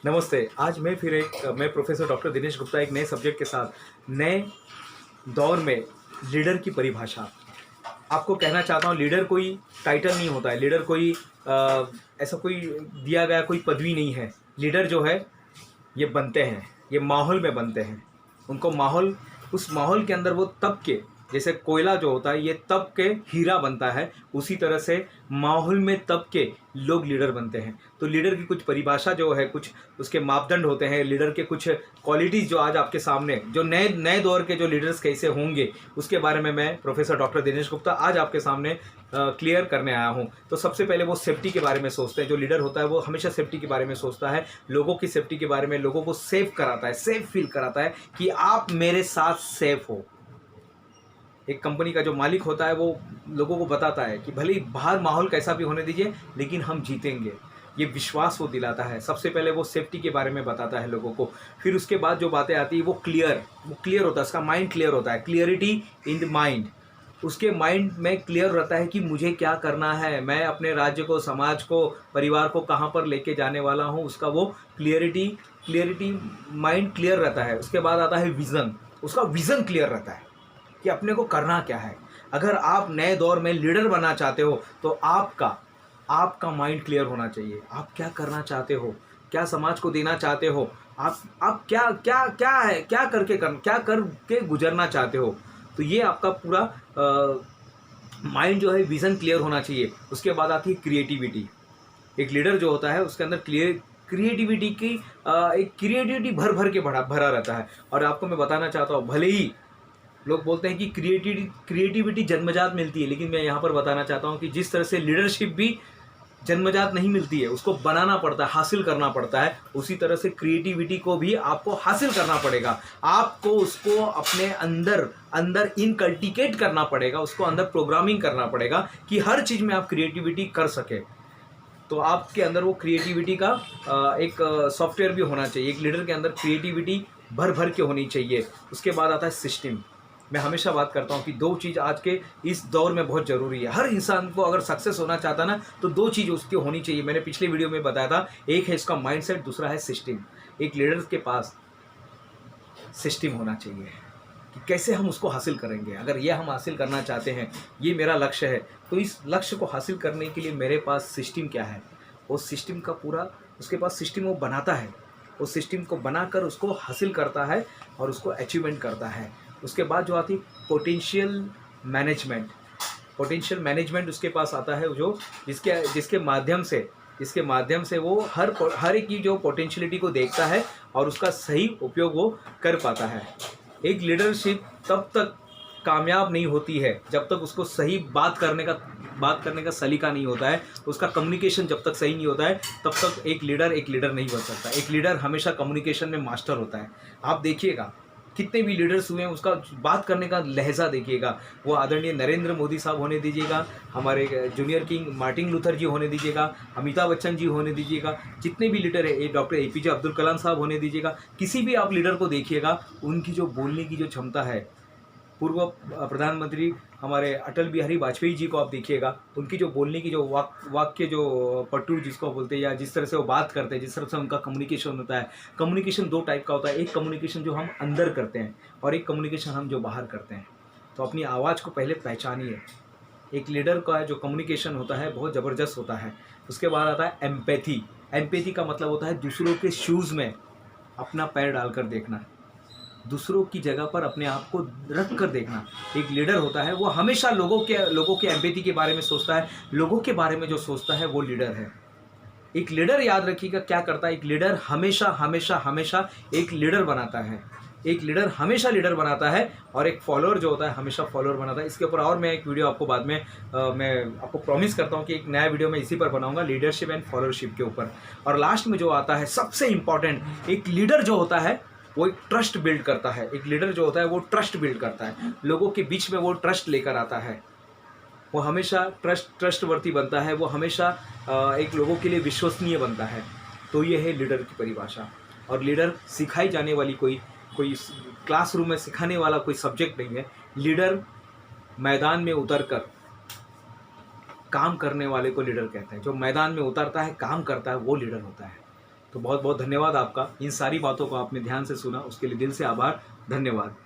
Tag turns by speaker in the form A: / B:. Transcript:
A: नमस्ते। आज मैं प्रोफेसर डॉक्टर दिनेश गुप्ता एक नए सब्जेक्ट के साथ नए दौर में लीडर की परिभाषा आपको कहना चाहता हूँ। लीडर कोई टाइटल नहीं होता है, लीडर कोई ऐसा कोई दिया गया कोई पदवी नहीं है। लीडर जो है ये बनते हैं, ये माहौल में बनते हैं। उनको माहौल, उस माहौल के अंदर वो तब के, जैसे कोयला जो होता है ये तब के हीरा बनता है, उसी तरह से माहौल में तब के लोग लीडर बनते हैं। तो लीडर की कुछ परिभाषा जो है, कुछ उसके मापदंड होते हैं, लीडर के कुछ क्वालिटीज़ जो आज आपके सामने, जो नए नए दौर के जो लीडर्स कैसे होंगे, उसके बारे में मैं प्रोफेसर डॉक्टर दिनेश गुप्ता आज आपके सामने क्लियर करने आया हूं। तो सबसे पहले वो सेफ्टी के बारे में सोचते हैं। जो लीडर होता है वो हमेशा सेफ्टी के बारे में सोचता है, लोगों की सेफ्टी के बारे में, लोगों को सेफ कराता है, सेफ फील कराता है कि आप मेरे साथ सेफ हो। एक कंपनी का जो मालिक होता है वो लोगों को बताता है कि भले ही बाहर माहौल कैसा भी होने दीजिए, लेकिन हम जीतेंगे। ये विश्वास वो दिलाता है। सबसे पहले वो सेफ्टी के बारे में बताता है लोगों को। फिर उसके बाद जो बातें आती है वो क्लियर होता है, उसका माइंड क्लियर होता है, क्लियरिटी इन द माइंड। उसके माइंड में क्लियर रहता है कि मुझे क्या करना है, मैं अपने राज्य को, समाज को, परिवार को कहाँ पर लेके जाने वाला हूँ, उसका वो क्लियरिटी माइंड क्लियर रहता है। उसके बाद आता है विज़न। उसका विज़न क्लियर रहता है कि अपने को करना क्या है। अगर आप नए दौर में लीडर बनना चाहते हो तो आपका माइंड क्लियर होना चाहिए। आप क्या करना चाहते हो, क्या समाज को देना चाहते हो, आप क्या क्या क्या है, क्या करके गुजरना चाहते हो। तो ये आपका पूरा माइंड जो है, विज़न क्लियर होना चाहिए। उसके बाद आती है क्रिएटिविटी। एक लीडर जो होता है उसके अंदर क्रिएटिविटी की एक क्रिएटिविटी भर के भरा रहता है। और आपको मैं बताना चाहता हूँ, भले ही लोग बोलते हैं कि क्रिएटिविटी जन्मजात मिलती है, लेकिन मैं यहाँ पर बताना चाहता हूँ कि जिस तरह से लीडरशिप भी जन्मजात नहीं मिलती है, उसको बनाना पड़ता है, हासिल करना पड़ता है, उसी तरह से क्रिएटिविटी को भी आपको हासिल करना पड़ेगा। आपको उसको अपने अंदर इनकल्टिकेट करना पड़ेगा, उसको अंदर प्रोग्रामिंग करना पड़ेगा कि हर चीज़ में आप क्रिएटिविटी कर सके। तो आपके अंदर वो क्रिएटिविटी का एक सॉफ्टवेयर भी होना चाहिए। एक लीडर के अंदर क्रिएटिविटी भर के होनी चाहिए। उसके बाद आता है सिस्टम। मैं हमेशा बात करता हूँ कि दो चीज़ आज के इस दौर में बहुत ज़रूरी है। हर इंसान को अगर सक्सेस होना चाहता ना, तो दो चीज़ उसकी होनी चाहिए। मैंने पिछले वीडियो में बताया था, एक है इसका माइंडसेट, दूसरा है सिस्टम। एक लीडर के पास सिस्टम होना चाहिए कि कैसे हम उसको हासिल करेंगे। अगर ये हम हासिल करना चाहते हैं, ये मेरा लक्ष्य है, तो इस लक्ष्य को हासिल करने के लिए मेरे पास सिस्टम क्या है, वो सिस्टम का पूरा उसके पास सिस्टम वो बनाता है। उस सिस्टम को बनाकर उसको हासिल करता है और उसको अचीवमेंट करता है। उसके बाद जो आती पोटेंशियल मैनेजमेंट उसके पास आता है, जो जिसके माध्यम से वो हर एक की जो पोटेंशियलिटी को देखता है और उसका सही उपयोग वो कर पाता है। एक लीडरशिप तब तक कामयाब नहीं होती है जब तक उसको सही बात करने का सलीका नहीं होता है, उसका कम्युनिकेशन जब तक सही नहीं होता है, तब तक एक लीडर नहीं बन सकता। एक लीडर हमेशा कम्युनिकेशन में मास्टर होता है। आप देखिएगा कितने भी लीडर्स हुए हैं, उसका बात करने का लहजा देखिएगा। वो आदरणीय नरेंद्र मोदी साहब होने दीजिएगा, हमारे जूनियर किंग मार्टिन लूथर जी होने दीजिएगा, अमिताभ बच्चन जी होने दीजिएगा, जितने भी लीडर है, डॉक्टर APJ अब्दुल कलाम साहब होने दीजिएगा, किसी भी आप लीडर को देखिएगा, उनकी जो बोलने की जो क्षमता है, पूर्व प्रधानमंत्री हमारे अटल बिहारी वाजपेयी जी को आप देखिएगा, उनकी जो बोलने की जो वाक्य जो पटु जिसको बोलते हैं, या जिस तरह से वो बात करते हैं, जिस तरह से उनका कम्युनिकेशन होता है। कम्युनिकेशन दो टाइप का होता है, एक कम्युनिकेशन जो हम अंदर करते हैं और एक कम्युनिकेशन हम जो बाहर करते हैं। तो अपनी आवाज़ को पहले पहचानिए। एक लीडर का जो कम्युनिकेशन होता है बहुत ज़बरदस्त होता है। उसके बाद आता है एम्पैथी का मतलब होता है दूसरों के शूज़ में अपना पैर डालकर देखना, दूसरों की जगह पर अपने आप को रख कर देखना। एक लीडर होता है वो हमेशा लोगों के एम्पैथी के बारे में सोचता है, लोगों के बारे में जो सोचता है वो लीडर है। एक लीडर, याद रखिएगा क्या करता है, एक लीडर हमेशा एक लीडर बनाता है। एक लीडर हमेशा लीडर बनाता है और एक फॉलोअर जो होता है हमेशा फॉलोअर बनाता है। इसके ऊपर और मैं एक वीडियो आपको बाद में मैं आपको प्रॉमिस करता हूँ कि एक नया वीडियो मैं इसी पर बनाऊंगा, लीडरशिप एंड फॉलोअरशिप के ऊपर। और लास्ट में जो आता है सबसे इंपॉर्टेंट, एक लीडर जो होता है वो एक ट्रस्ट बिल्ड करता है। एक लीडर जो होता है वो ट्रस्ट बिल्ड करता है, लोगों के बीच में वो ट्रस्ट लेकर आता है। वो हमेशा ट्रस्टवर्ती बनता है, वो हमेशा एक लोगों के लिए विश्वसनीय बनता है। तो ये है लीडर की परिभाषा। और लीडर सिखाई जाने वाली कोई क्लासरूम में सिखाने वाला कोई सब्जेक्ट नहीं है। लीडर मैदान में उतरकर काम करने वाले को लीडर कहते हैं। जो मैदान में उतरता है, काम करता है, वो लीडर होता है। तो बहुत बहुत धन्यवाद आपका, इन सारी बातों को आपने ध्यान से सुना, उसके लिए दिल से आभार, धन्यवाद।